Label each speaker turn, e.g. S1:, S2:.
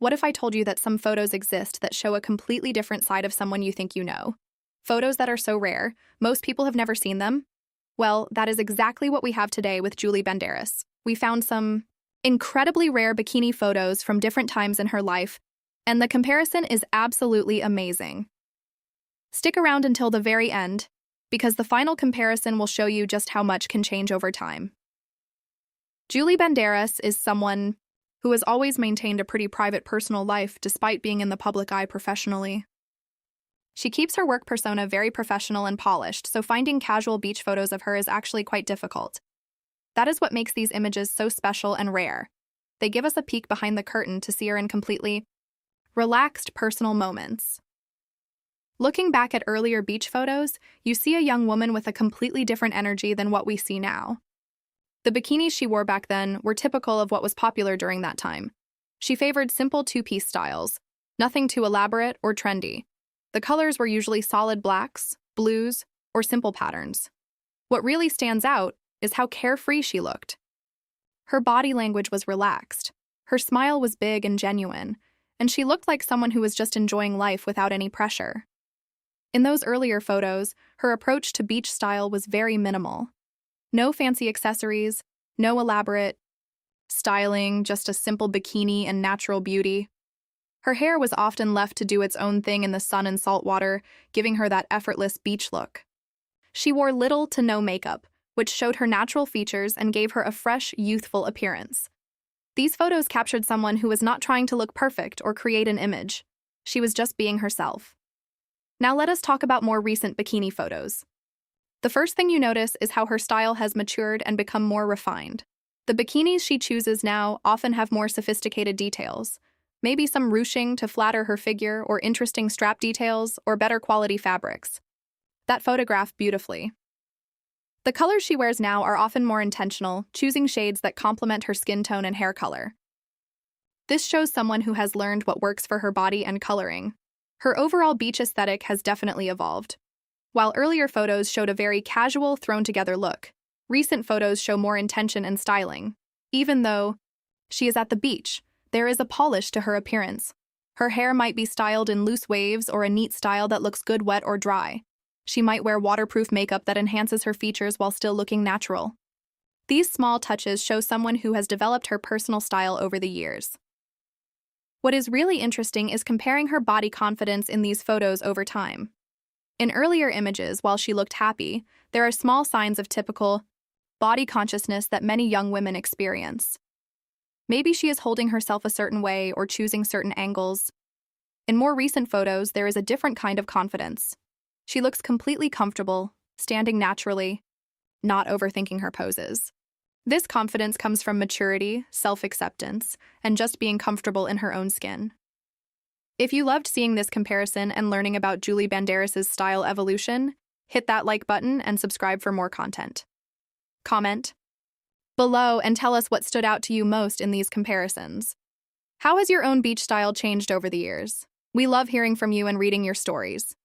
S1: What if I told you that some photos exist that show a completely different side of someone you think you know? Photos that are so rare, most people have never seen them? Well, that is exactly what we have today with Julie Banderas. We found some incredibly rare bikini photos from different times in her life, and the comparison is absolutely amazing. Stick around until the very end, because the final comparison will show you just how much can change over time. Julie Banderas is someone who has always maintained a pretty private personal life despite being in the public eye professionally. She keeps her work persona very professional and polished, so finding casual beach photos of her is actually quite difficult. That is what makes these images so special and rare. They give us a peek behind the curtain to see her in completely relaxed personal moments. Looking back at earlier beach photos, you see a young woman with a completely different energy than what we see now. The bikinis she wore back then were typical of what was popular during that time. She favored simple two-piece styles, nothing too elaborate or trendy. The colors were usually solid blacks, blues, or simple patterns. What really stands out is how carefree she looked. Her body language was relaxed, her smile was big and genuine, and she looked like someone who was just enjoying life without any pressure. In those earlier photos, her approach to beach style was very minimal. No fancy accessories, no elaborate styling, just a simple bikini and natural beauty. Her hair was often left to do its own thing in the sun and salt water, giving her that effortless beach look. She wore little to no makeup, which showed her natural features and gave her a fresh, youthful appearance. These photos captured someone who was not trying to look perfect or create an image. She was just being herself. Now let us talk about more recent bikini photos. The first thing you notice is how her style has matured and become more refined. The bikinis she chooses now often have more sophisticated details. Maybe some ruching to flatter her figure, or interesting strap details, or better quality fabrics. That photographed beautifully. The colors she wears now are often more intentional, choosing shades that complement her skin tone and hair color. This shows someone who has learned what works for her body and coloring. Her overall beach aesthetic has definitely evolved. While earlier photos showed a very casual, thrown-together look, recent photos show more intention and styling. Even though she is at the beach, there is a polish to her appearance. Her hair might be styled in loose waves or a neat style that looks good wet or dry. She might wear waterproof makeup that enhances her features while still looking natural. These small touches show someone who has developed her personal style over the years. What is really interesting is comparing her body confidence in these photos over time. In earlier images, while she looked happy, there are small signs of typical body consciousness that many young women experience. Maybe she is holding herself a certain way or choosing certain angles. In more recent photos, there is a different kind of confidence. She looks completely comfortable, standing naturally, not overthinking her poses. This confidence comes from maturity, self-acceptance, and just being comfortable in her own skin. If you loved seeing this comparison and learning about Julie Banderas' style evolution, hit that like button and subscribe for more content. Comment below and tell us what stood out to you most in these comparisons. How has your own beach style changed over the years? We love hearing from you and reading your stories.